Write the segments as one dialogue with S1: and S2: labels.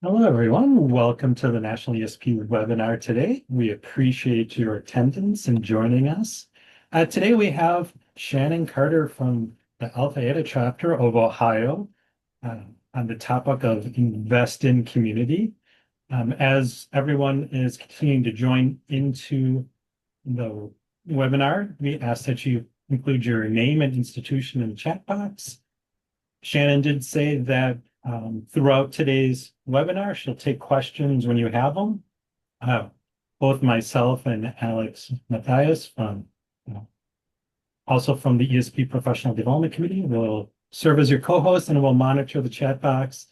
S1: Hello, everyone. Welcome to the National ESP webinar today. We appreciate your attendance and joining us. Today we have Shannon Carter from the Alpha Eta chapter of Ohio uh, on the topic of invest in community. As everyone is continuing to join into the webinar, we ask that you include your name and institution in the chat box. Shannon did say that throughout today's webinar, she'll take questions when you have them. Both myself and Alex Matthias also from the ESP Professional Development Committee will serve as your co-host and will monitor the chat box.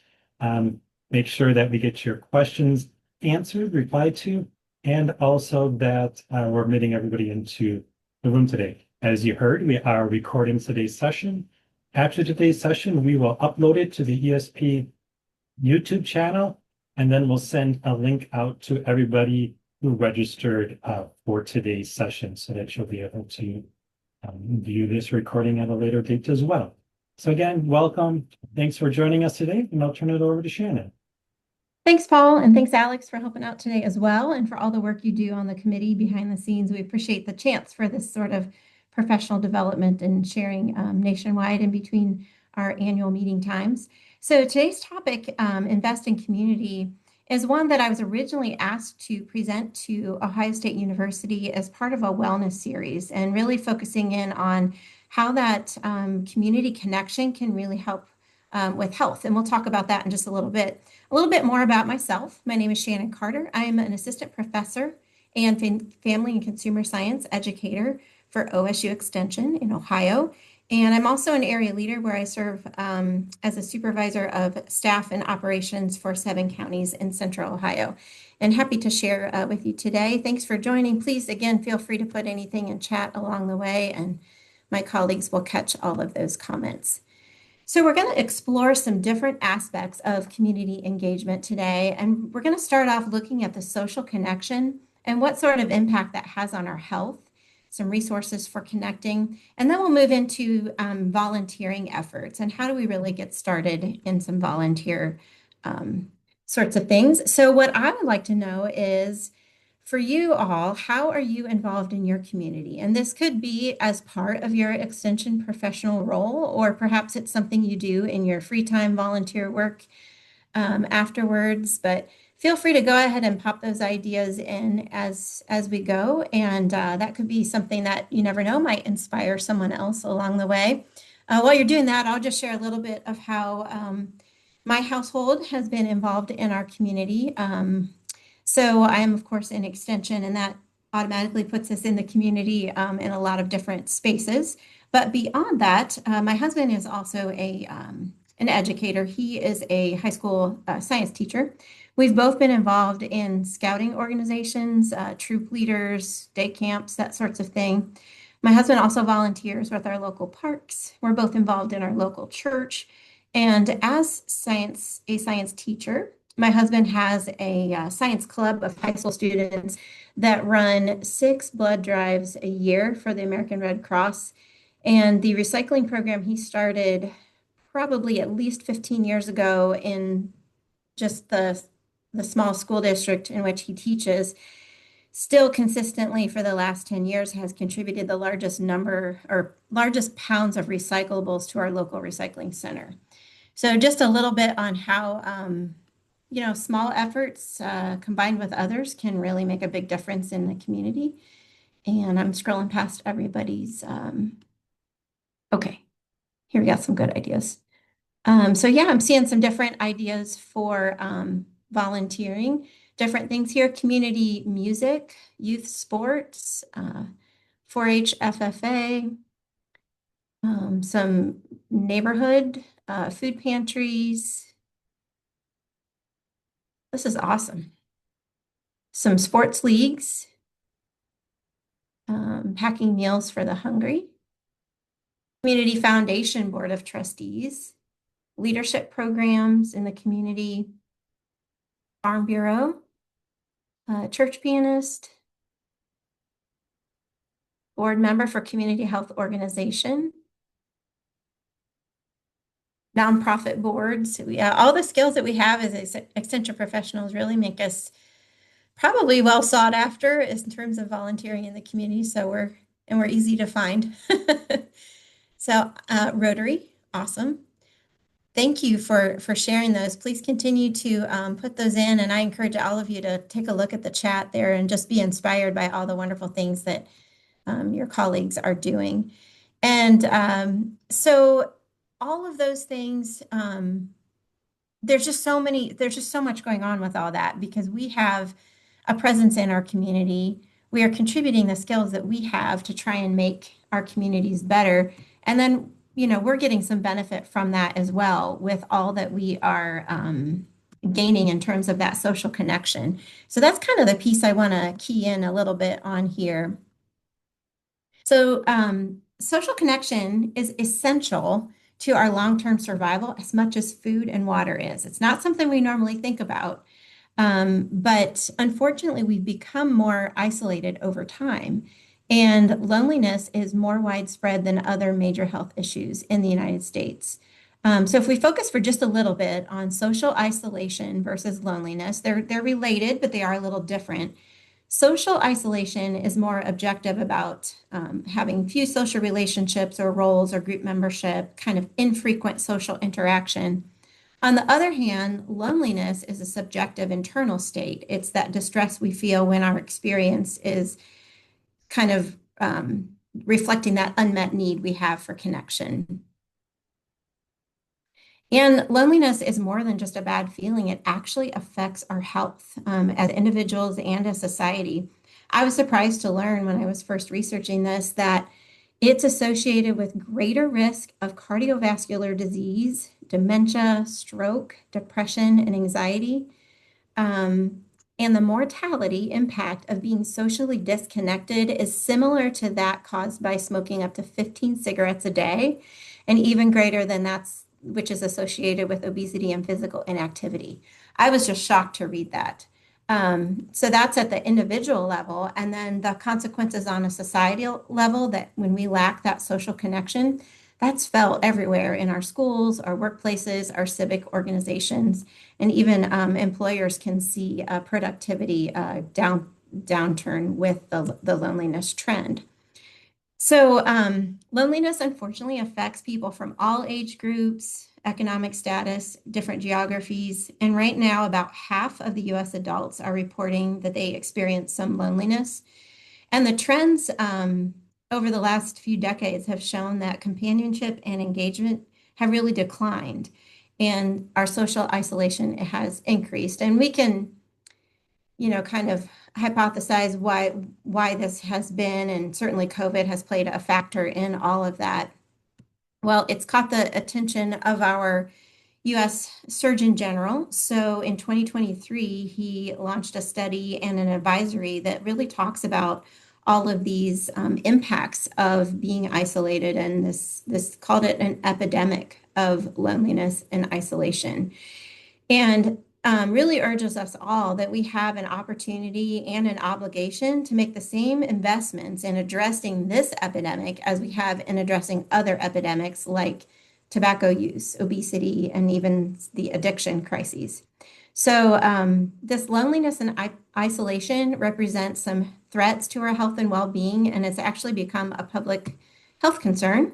S1: Make sure that we get your questions answered, replied to, and also that we're admitting everybody into the room today. As you heard, we are recording today's session. After today's session, we will upload it to the ESP YouTube channel, and then we'll send a link out to everybody who registered for today's session so that you'll be able to view this recording at a later date as well. So again, welcome. Thanks for joining us today, and I'll turn it over to Shannon.
S2: Thanks, Paul, and thanks, Alex, for helping out today as well, and for all the work you do on the committee behind the scenes. We appreciate the chance for this sort of professional development and sharing nationwide in between our annual meeting times. So today's topic, Invest in Community, is one that I was originally asked to present to Ohio State University as part of a wellness series, and really focusing in on how that community connection can really help with health. And we'll talk about that in just a little bit. A little bit more about myself. My name is Shannon Carter. I am an assistant professor and family and consumer science educator for OSU Extension in Ohio. And I'm also an area leader where I serve as a supervisor of staff and operations for 7 counties in Central Ohio. And happy to share with you today. Thanks for joining. Please, again, feel free to put anything in chat along the way, and my colleagues will catch all of those comments. So we're going to explore some different aspects of community engagement today, and we're going to start off looking at the social connection and what sort of impact that has on our health, some resources for connecting, and then we'll move into volunteering efforts and how do we really get started in some volunteer sorts of things. So what I would like to know is, for you all, how are you involved in your community? And this could be as part of your extension professional role, or perhaps it's something you do in your free time volunteer work afterwards. But feel free to go ahead and pop those ideas in as we go. And that could be something that, you never know, might inspire someone else along the way. While you're doing that, I'll just share a little bit of how my household has been involved in our community. So I am, of course, in extension, and that automatically puts us in the community in a lot of different spaces. But beyond that, my husband is also an educator. He is a high school science teacher. We've both been involved in scouting organizations, troop leaders, day camps, that sorts of thing. My husband also volunteers with our local parks. We're both involved in our local church. And as a science teacher, my husband has a science club of high school students that run 6 blood drives a year for the American Red Cross. And the recycling program he started probably at least 15 years ago in just the small school district in which he teaches, still consistently for the last 10 years has contributed the largest number or largest pounds of recyclables to our local recycling center. So just a little bit on how small efforts combined with others can really make a big difference in the community. And I'm scrolling past everybody's. Okay, here we got some good ideas. So yeah, I'm seeing some different ideas for volunteering, different things here: community music, youth sports, 4-H FFA, some neighborhood food pantries. This is awesome. Some sports leagues, packing meals for the hungry, community foundation board of trustees, leadership programs in the community, farm bureau, church pianist, board member for community health organization, nonprofit boards. All the skills that we have as extension professionals really make us probably well sought after in terms of volunteering in the community. So we're easy to find. So Rotary, awesome. Thank you for sharing those. Please continue to put those in, and I encourage all of you to take a look at the chat there and just be inspired by all the wonderful things that your colleagues are doing. And so all of those things, there's just so much going on with all that because we have a presence in our community. We are contributing the skills that we have to try and make our communities better. And then, we're getting some benefit from that as well with all that we are gaining in terms of that social connection. So that's kind of the piece I want to key in a little bit on here. So social connection is essential to our long-term survival as much as food and water is. It's not something we normally think about, but unfortunately, we've become more isolated over time. And loneliness is more widespread than other major health issues in the United States. So if we focus for just a little bit on social isolation versus loneliness, they're related, but they are a little different. Social isolation is more objective about having few social relationships or roles or group membership, kind of infrequent social interaction. On the other hand, loneliness is a subjective internal state. It's that distress we feel when our experience is kind of reflecting that unmet need we have for connection. And loneliness is more than just a bad feeling. It actually affects our health as individuals and as society. I was surprised to learn when I was first researching this that it's associated with greater risk of cardiovascular disease, dementia, stroke, depression, and anxiety. And the mortality impact of being socially disconnected is similar to that caused by smoking up to 15 cigarettes a day, and even greater than that's which is associated with obesity and physical inactivity. I was just shocked to read that. So that's at the individual level, and then the consequences on a societal level that when we lack that social connection, that's felt everywhere in our schools, our workplaces, our civic organizations, and even employers can see a productivity downturn with the loneliness trend. So loneliness unfortunately affects people from all age groups, economic status, different geographies. And right now, about half of the US adults are reporting that they experience some loneliness. And the trends over the last few decades have shown that companionship and engagement have really declined. And our social isolation has increased. And we can, kind of hypothesize why this has been, and certainly COVID has played a factor in all of that. Well, it's caught the attention of our US Surgeon General. So in 2023, he launched a study and an advisory that really talks about all of these impacts of being isolated, and this called it an epidemic of loneliness and isolation. And really urges us all that we have an opportunity and an obligation to make the same investments in addressing this epidemic as we have in addressing other epidemics like tobacco use, obesity, and even the addiction crises. So this loneliness and isolation represents some threats to our health and well-being, and it's actually become a public health concern.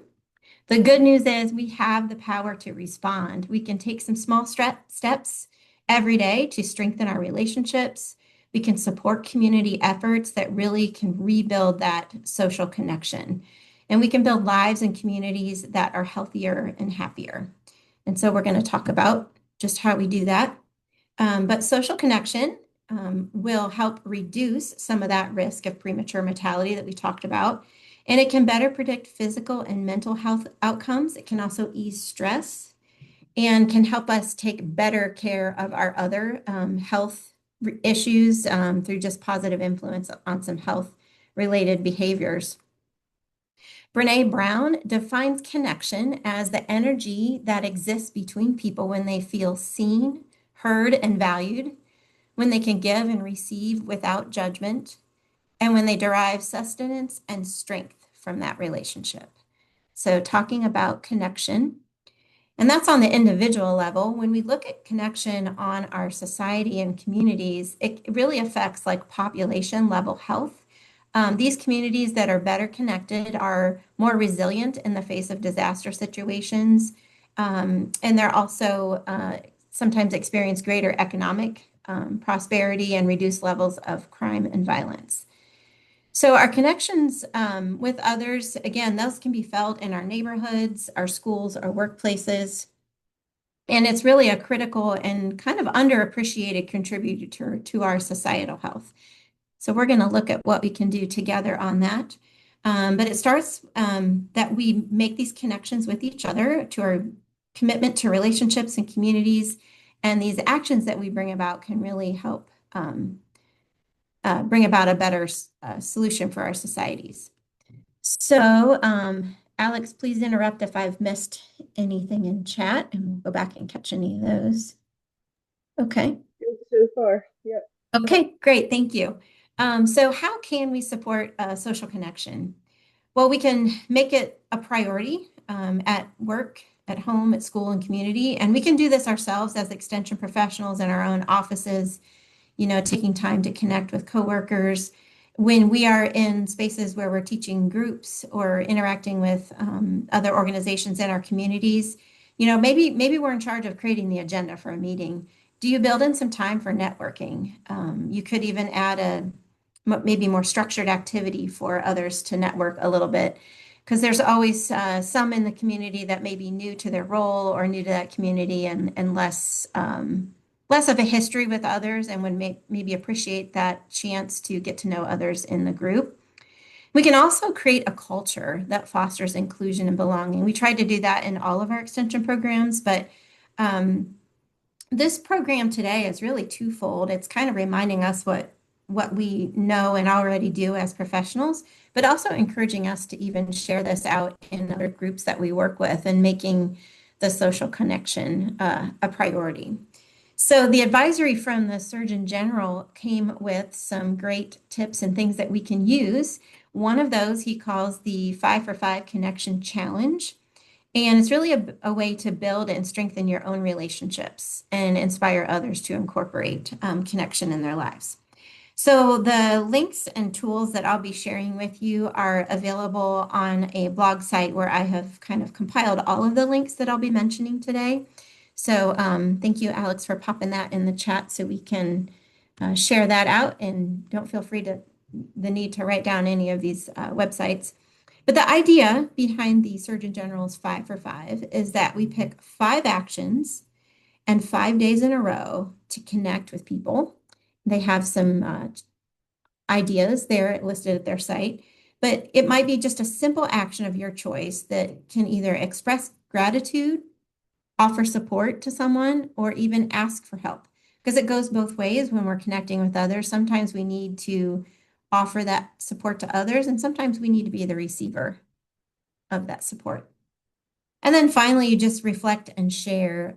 S2: The good news is we have the power to respond. We can take some small steps every day to strengthen our relationships. We can support community efforts that really can rebuild that social connection. And we can build lives and communities that are healthier and happier. And so we're going to talk about just how we do that. But social connection will help reduce some of that risk of premature mortality that we talked about. And it can better predict physical and mental health outcomes. It can also ease stress and can help us take better care of our other health issues through just positive influence on some health-related behaviors. Brené Brown defines connection as the energy that exists between people when they feel seen, heard, and valued, when they can give and receive without judgment, and when they derive sustenance and strength from that relationship. So talking about connection. And that's on the individual level. When we look at connection on our society and communities, it really affects like population level health. These communities that are better connected are more resilient in the face of disaster situations. And they're also sometimes experience greater economic prosperity and reduced levels of crime and violence. So our connections with others, again, those can be felt in our neighborhoods, our schools, our workplaces. And it's really a critical and kind of underappreciated contributor to our societal health. So we're going to look at what we can do together on that. But it starts that we make these connections with each other, to our commitment to relationships and communities. And these actions that we bring about can really help bring about a better solution for our societies. So, Alex, please interrupt if I've missed anything in chat, and we'll go back and catch any of those. Okay.
S3: Good so far. Yep.
S2: Okay, great. Thank you. So how can we support social connection? Well, we can make it a priority at work, at home, at school, and community. And we can do this ourselves as extension professionals in our own offices, taking time to connect with coworkers. When we are in spaces where we're teaching groups or interacting with other organizations in our communities, maybe we're in charge of creating the agenda for a meeting. Do you build in some time for networking? You could even add a maybe more structured activity for others to network a little bit, because there's always some in the community that may be new to their role or new to that community and less of a history with others, and would maybe appreciate that chance to get to know others in the group. We can also create a culture that fosters inclusion and belonging. We tried to do that in all of our extension programs, but this program today is really twofold. It's kind of reminding us what we know and already do as professionals, but also encouraging us to even share this out in other groups that we work with, and making the social connection a priority. So the advisory from the Surgeon General came with some great tips and things that we can use. One of those he calls the 5 for 5 Connection Challenge. And it's really a way to build and strengthen your own relationships and inspire others to incorporate connection in their lives. So the links and tools that I'll be sharing with you are available on a blog site where I have kind of compiled all of the links that I'll be mentioning today. So thank you, Alex, for popping that in the chat so we can share that out, and don't feel free to the need to write down any of these websites. But the idea behind the Surgeon General's 5 for 5 is that we pick 5 actions and 5 days in a row to connect with people. They have some ideas there listed at their site, but it might be just a simple action of your choice that can either express gratitude, offer support to someone, or even ask for help. Because it goes both ways when we're connecting with others. Sometimes we need to offer that support to others, and sometimes we need to be the receiver of that support. And then finally, you just reflect and share.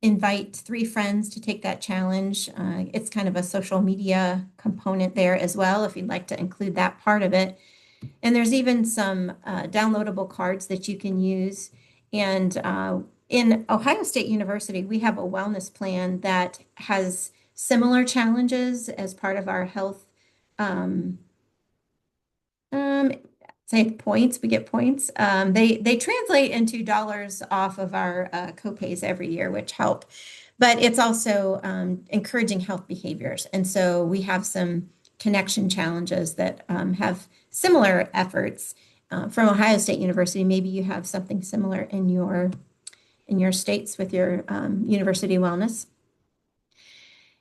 S2: Invite 3 friends to take that challenge. It's kind of a social media component there as well, if you'd like to include that part of it. And there's even some downloadable cards that you can use. And in Ohio State University, we have a wellness plan that has similar challenges as part of our health. Say points, we get points. They translate into dollars off of our copays every year, which help. But it's also encouraging health behaviors. And so we have some connection challenges that have similar efforts from Ohio State University. Maybe you have something similar in your states with your university wellness.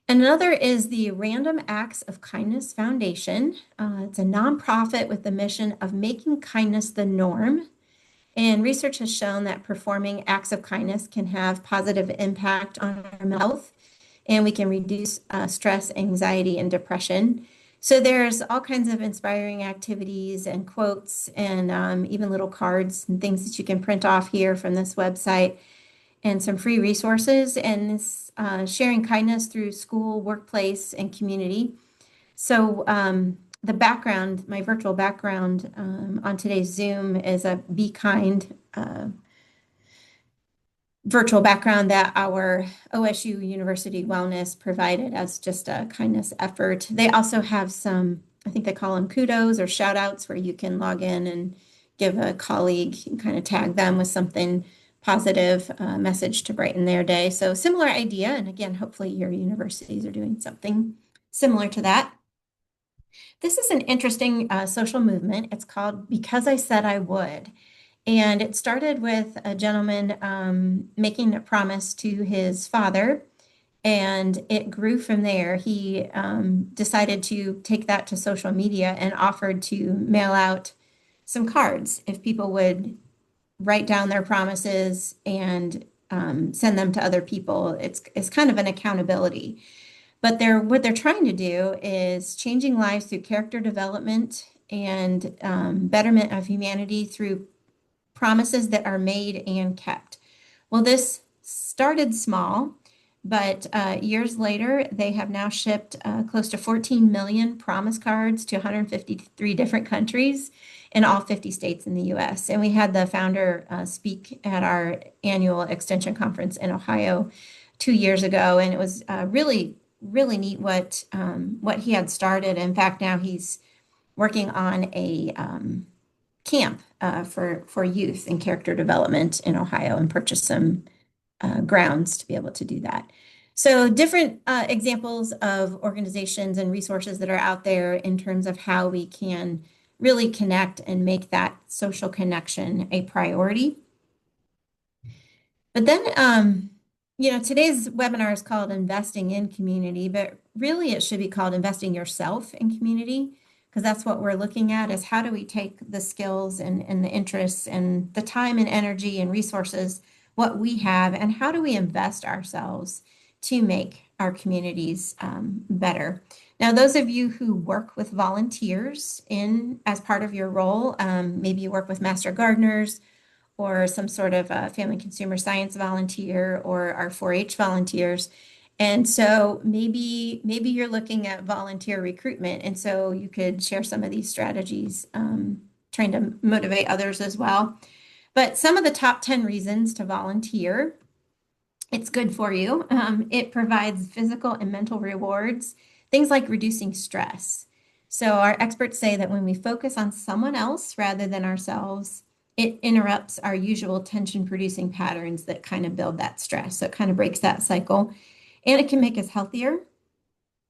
S2: Another is the Random Acts of Kindness Foundation. It's a nonprofit with the mission of making kindness the norm. And research has shown that performing acts of kindness can have positive impact on our mental health, and we can reduce stress, anxiety, and depression. So there's all kinds of inspiring activities and quotes, and even little cards and things that you can print off here from this website, and some free resources, and sharing kindness through school, workplace, and community. So the background, my virtual background on today's Zoom is a Be Kind virtual background that our OSU University Wellness provided as just a kindness effort. They also have some, I think they call them kudos or shout outs, where you can log in and give a colleague and kind of tag them with something positive message to brighten their day. So similar idea. And again, hopefully your universities are doing something similar to that. This is an interesting social movement. It's called Because I Said I Would. And it started with a gentleman making a promise to his father, and it grew from there. He decided to take that to social media and offered to mail out some cards if people would write down their promises and send them to other people. It's kind of an accountability. But what they're trying to do is changing lives through character development and betterment of humanity through promises that are made and kept. Well, this started small, but years later, they have now shipped close to 14 million promise cards to 153 different countries in all 50 states in the US. And we had the founder speak at our annual extension conference in Ohio 2 years ago, and it was really, really neat what he had started. In fact, now he's working on a camp for youth and character development in Ohio, and purchased some grounds to be able to do that. So different examples of organizations and resources that are out there in terms of how we can really connect and make that social connection a priority. But then, today's webinar is called Investing in Community, but really it should be called Investing Yourself in Community, because that's what we're looking at, is how do we take the skills and the interests and the time and energy and resources, what we have, and how do we invest ourselves to make our communities better. Now, those of you who work with volunteers as part of your role, maybe you work with master gardeners or some sort of family consumer science volunteer or our 4-H volunteers. And so maybe you're looking at volunteer recruitment. And so you could share some of these strategies, trying to motivate others as well. But some of the top 10 reasons to volunteer: it's good for you. It provides physical and mental rewards, things like reducing stress. So our experts say that when we focus on someone else rather than ourselves, it interrupts our usual tension-producing patterns that kind of build that stress. So it kind of breaks that cycle. And it can make us healthier.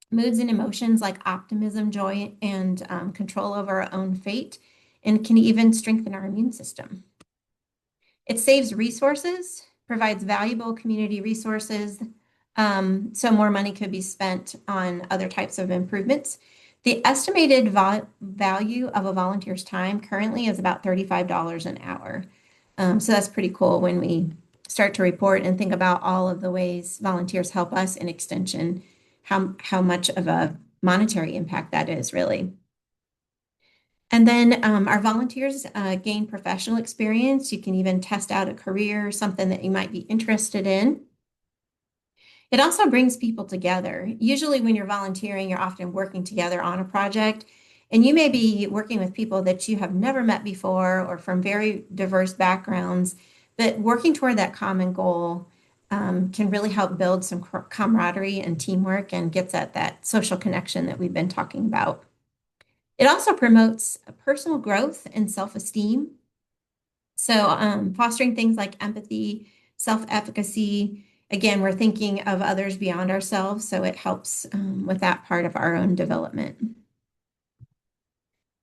S2: Moods and emotions like optimism, joy, and control over our own fate, and can even strengthen our immune system. It saves resources, provides valuable community resources, so more money could be spent on other types of improvements. The estimated value of a volunteer's time currently is about $35 an hour. So that's pretty cool when we start to report and think about all of the ways volunteers help us in extension, how much of a monetary impact that is really. And then our volunteers gain professional experience. You can even test out a career, something that you might be interested in. It also brings people together. Usually when you're volunteering, you're often working together on a project, and you may be working with people that you have never met before or from very diverse backgrounds, but working toward that common goal can really help build some camaraderie and teamwork, and gets at that social connection that we've been talking about. It also promotes personal growth and self-esteem. So fostering things like empathy, self-efficacy. Again, we're thinking of others beyond ourselves, so it helps with that part of our own development.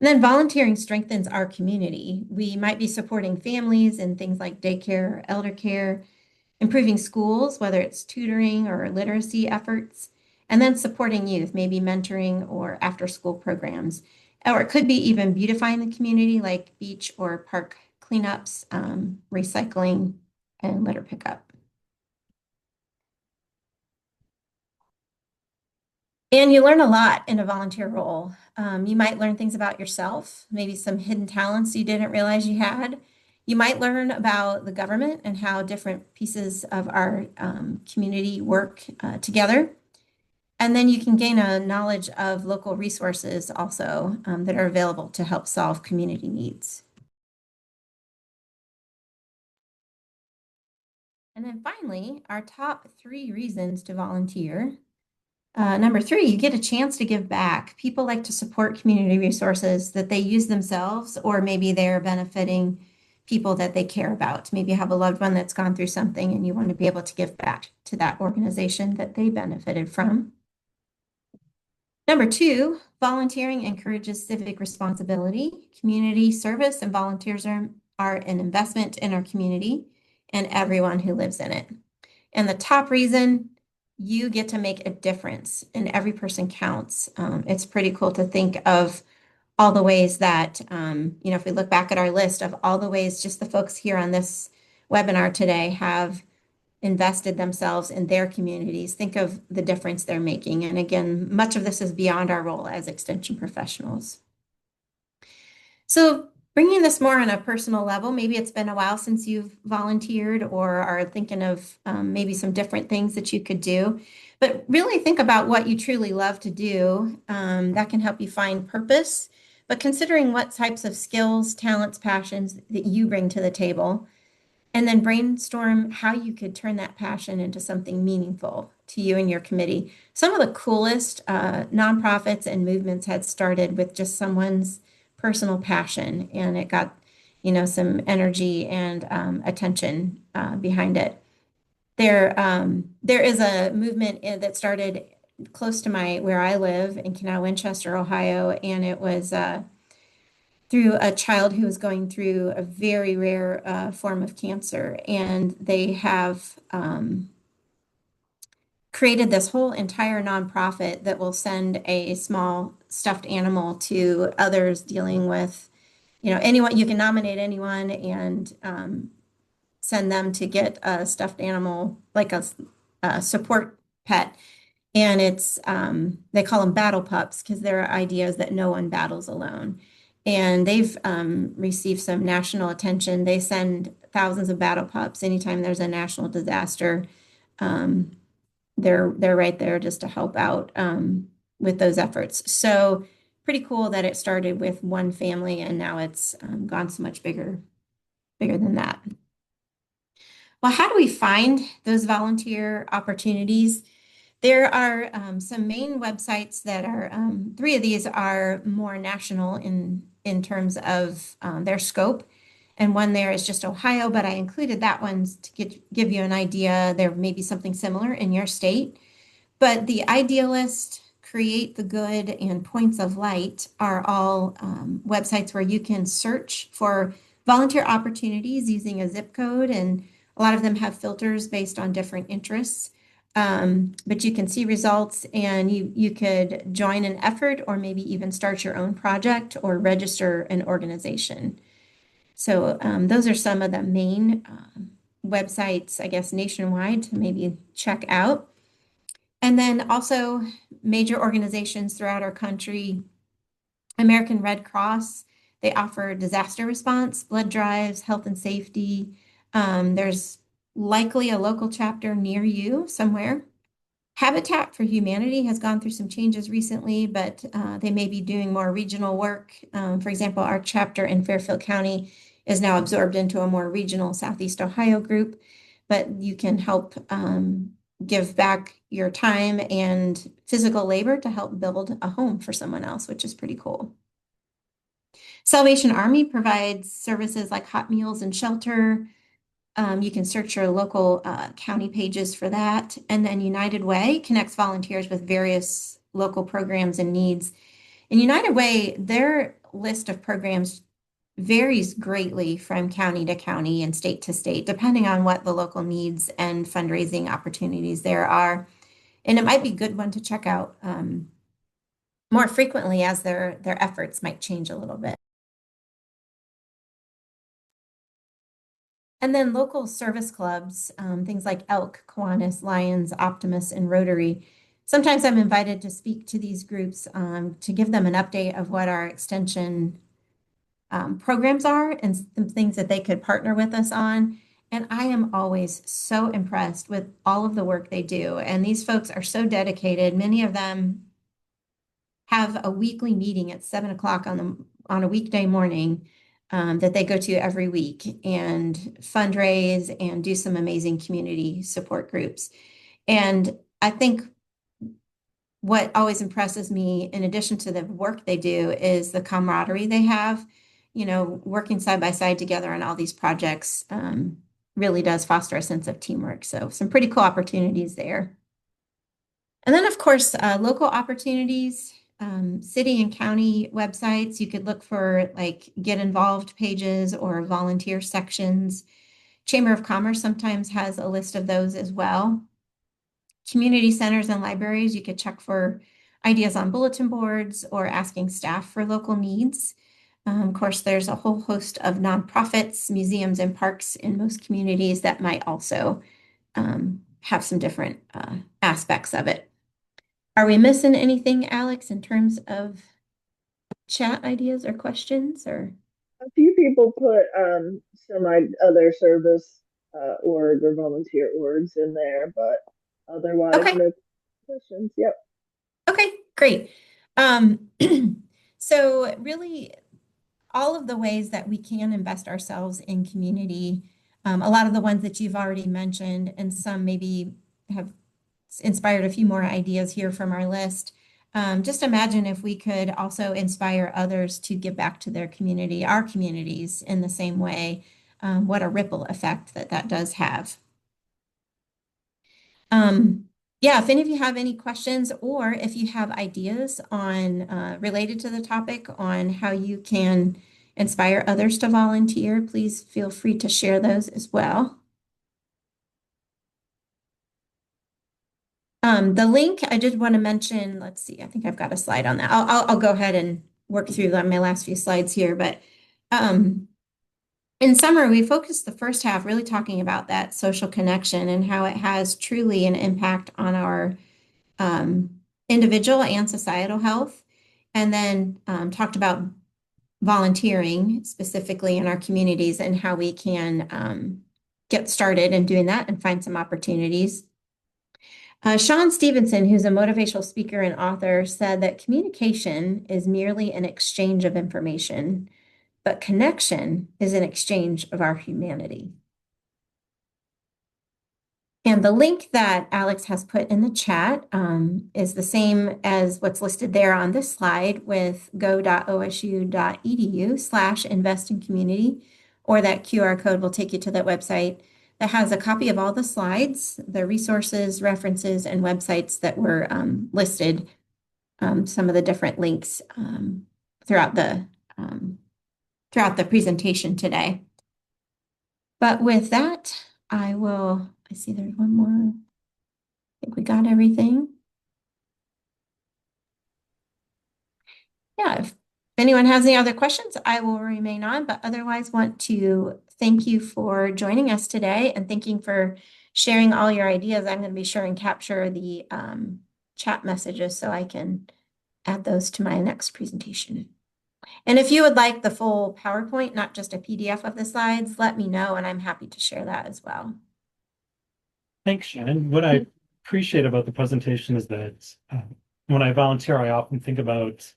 S2: And then volunteering strengthens our community. We might be supporting families in things like daycare or elder care, improving schools, whether it's tutoring or literacy efforts, and then supporting youth, maybe mentoring or after-school programs. Or it could be even beautifying the community, like beach or park cleanups, recycling, and litter pickup. And you learn a lot in a volunteer role. You might learn things about yourself, maybe some hidden talents you didn't realize you had. You might learn about the government and how different pieces of our community work together. And then you can gain a knowledge of local resources also that are available to help solve community needs. And then finally, our top 3 reasons to volunteer. Number 3, you get a chance to give back. People like to support community resources that they use themselves, or maybe they're benefiting people that they care about. Maybe you have a loved one that's gone through something and you want to be able to give back to that organization that they benefited from. Number 2, volunteering encourages civic responsibility. Community service and volunteers are an investment in our community and everyone who lives in it. And the top reason, you get to make a difference and every person counts. It's pretty cool to think of all the ways that, if we look back at our list of all the ways just the folks here on this webinar today have invested themselves in their communities, think of the difference they're making. And again, much of this is beyond our role as extension professionals. So bringing this more on a personal level, maybe it's been a while since you've volunteered or are thinking of maybe some different things that you could do, but really think about what you truly love to do. That can help you find purpose, but considering what types of skills, talents, passions that you bring to the table, and then brainstorm how you could turn that passion into something meaningful to you and your committee. Some of the coolest nonprofits and movements had started with just someone's personal passion, and it got, some energy and attention behind it. There is a movement that started close to where I live in Winchester, Ohio, and it was through a child who was going through a very rare form of cancer. And they have created this whole entire nonprofit that will send a small stuffed animal to others dealing with, anyone. You can nominate anyone and send them to get a stuffed animal, like a support pet. And it's, they call them battle pups because their idea is that no one battles alone. And they've received some national attention. They send thousands of battle pups anytime there's a national disaster. They're right there just to help out with those efforts. So pretty cool that it started with one family and now it's gone so much bigger than that. Well, how do we find those volunteer opportunities? There are some main websites that are, 3 of these are more national in terms of their scope. And one there is just Ohio, but I included that one to give you an idea. There may be something similar in your state. But the Idealist, Create the Good, and Points of Light are all websites where you can search for volunteer opportunities using a zip code. And a lot of them have filters based on different interests. But you can see results and you could join an effort or maybe even start your own project or register an organization. So those are some of the main websites, I guess, nationwide to maybe check out. And then also major organizations throughout our country, American Red Cross, they offer disaster response, blood drives, health and safety. There's likely a local chapter near you somewhere. Habitat for Humanity has gone through some changes recently, but they may be doing more regional work. For example, our chapter in Fairfield County is now absorbed into a more regional Southeast Ohio group, but you can help give back your time and physical labor to help build a home for someone else, which is pretty cool. Salvation Army provides services like hot meals and shelter. You can search your local county pages for that. And then United Way connects volunteers with various local programs and needs. And United Way, their list of programs varies greatly from county to county and state to state, depending on what the local needs and fundraising opportunities there are. And it might be a good one to check out more frequently as their efforts might change a little bit. And then local service clubs, things like Elk, Kiwanis, Lions, Optimus, and Rotary. Sometimes I'm invited to speak to these groups to give them an update of what our extension programs are and some things that they could partner with us on. And I am always so impressed with all of the work they do. And these folks are so dedicated. Many of them have a weekly meeting at 7 o'clock on a weekday morning that they go to every week and fundraise and do some amazing community support groups. And I think what always impresses me, in addition to the work they do, is the camaraderie they have. You know, working side by side together on all these projects really does foster a sense of teamwork. So some pretty cool opportunities there. And then, of course, local opportunities, city and county websites. You could look for like get involved pages or volunteer sections. Chamber of Commerce sometimes has a list of those as well. Community centers and libraries, you could check for ideas on bulletin boards or asking staff for local needs. Of course, there's a whole host of nonprofits, museums, and parks in most communities that might also have some different aspects of it. Are we missing anything, Alex, in terms of chat ideas or questions? Or
S3: A few people put some other service org or volunteer orgs in there, but otherwise,
S2: okay.
S3: no questions. Yep.
S2: Okay, great. So really, all of the ways that we can invest ourselves in community, a lot of the ones that you've already mentioned, and some maybe have inspired a few more ideas here from our list. Just imagine if we could also inspire others to give back to their community, our communities, in the same way. What a ripple effect that does have. Yeah, if any of you have any questions or if you have ideas on related to the topic on how you can inspire others to volunteer, please feel free to share those as well. The link I did want to mention, let's see, I think I've got a slide on that. I'll go ahead and work through my last few slides here, but in summary, we focused the first half really talking about that social connection and how it has truly an impact on our individual and societal health, and then talked about volunteering specifically in our communities and how we can get started in doing that and find some opportunities. Sean Stevenson, who's a motivational speaker and author, said that communication is merely an exchange of information, but connection is an exchange of our humanity. And the link that Alex has put in the chat is the same as what's listed there on this slide with go.osu.edu/investingcommunity, or that QR code will take you to that website that has a copy of all the slides, the resources, references, and websites that were listed, some of the different links throughout the presentation today. But with that, I see there's one more. I think we got everything. Yeah, if anyone has any other questions, I will remain on, but otherwise want to thank you for joining us today and thanking for sharing all your ideas. I'm going to be sure and capture the chat messages so I can add those to my next presentation. And if you would like the full PowerPoint, not just a PDF of the slides, let me know and I'm happy to share that as well.
S1: Thanks, Shannon. What I appreciate about the presentation is that when I volunteer, I often think about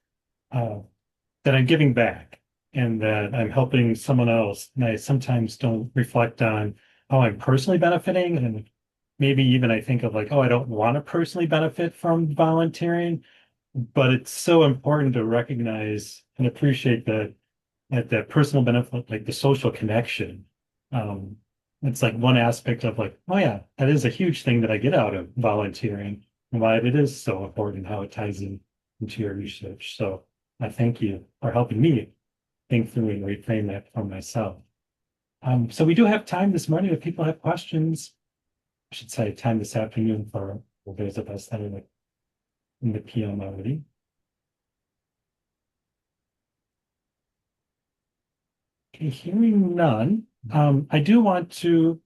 S1: that I'm giving back and that I'm helping someone else. And I sometimes don't reflect on how I'm personally benefiting. And maybe even I think of like, oh, I don't want to personally benefit from volunteering. But it's so important to recognize and appreciate that personal benefit, like the social connection. It's like one aspect of like, oh yeah, that is a huge thing that I get out of volunteering and why it is so important how it ties into your research. So I thank you for helping me think through and reframe that for myself. So we do have time this morning if people have questions. I should say time this afternoon for there's the best that in the PM already. Okay, hearing none. I do want to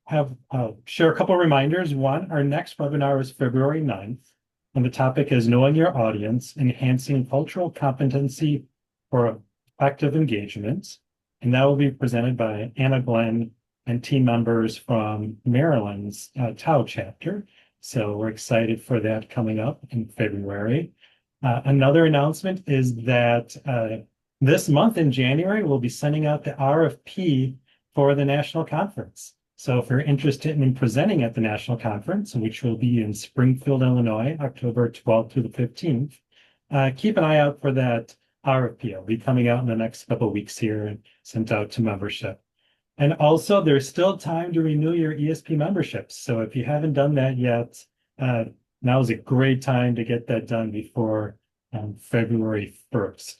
S1: share a couple of reminders. One, our next webinar is February 9th, and the topic is Knowing Your Audience, Enhancing Cultural Competency for Effective Engagement. And that will be presented by Anna Glenn and team members from Maryland's TAO chapter. So we're excited for that coming up in February. Another announcement is that this month in January, we'll be sending out the RFP for the national conference. So if you're interested in presenting at the national conference, which will be in Springfield, Illinois, October 12th through the 15th, keep an eye out for that RFP. It'll be coming out in the next couple of weeks here and sent out to membership. And also, there's still time to renew your ESP memberships. So if you haven't done that yet, now is a great time to get that done before February 1st.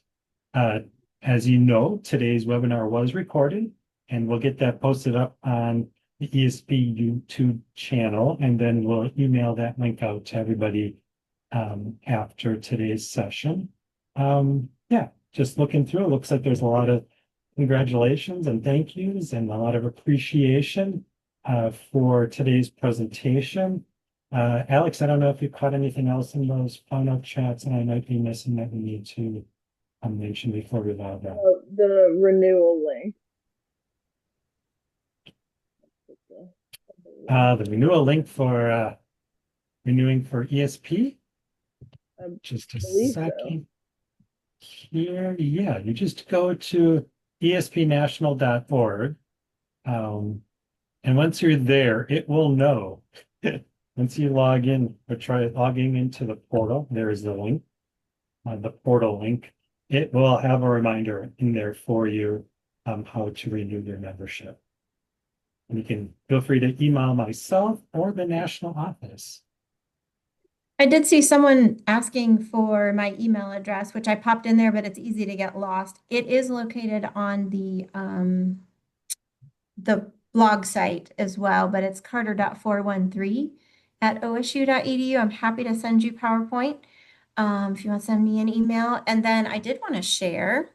S1: As you know, today's webinar was recorded, and we'll get that posted up on the ESP YouTube channel, and then we'll email that link out to everybody after today's session. Yeah, just looking through, it looks like there's a lot of congratulations and thank yous and a lot of appreciation for today's presentation. Alex, I don't know if you caught anything else in those final chats and I might be missing that we need to mention before we log out.
S3: The renewal link.
S1: The renewal link for renewing for ESP. Just a second here. Yeah, you just go to espnational.org. And once you're there, it will know. Once you log in or try logging into the portal, there is the link, the portal link. It will have a reminder in there for you how to renew your membership. And you can feel free to email myself or the national office.
S2: I did see someone asking for my email address, which I popped in there, but it's easy to get lost. It is located on the blog site as well, but it's carter.413@osu.edu. I'm happy to send you PowerPoint if you want to send me an email. And then I did want to share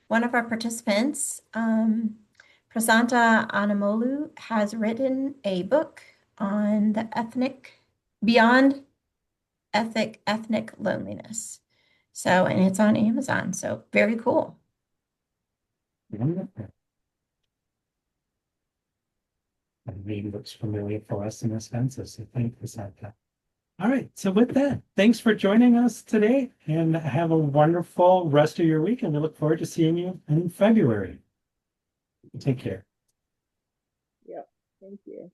S2: one of our participants, Prasanta Anamolu, has written a book on the beyond ethnic loneliness. So, and it's on Amazon. So very cool.
S1: Wonderful. And maybe looks familiar for us in a sense, so thank you, Santa. All right, so with that, thanks for joining us today and have a wonderful rest of your week, and we look forward to seeing you in February. Take care.
S3: Yep, thank you.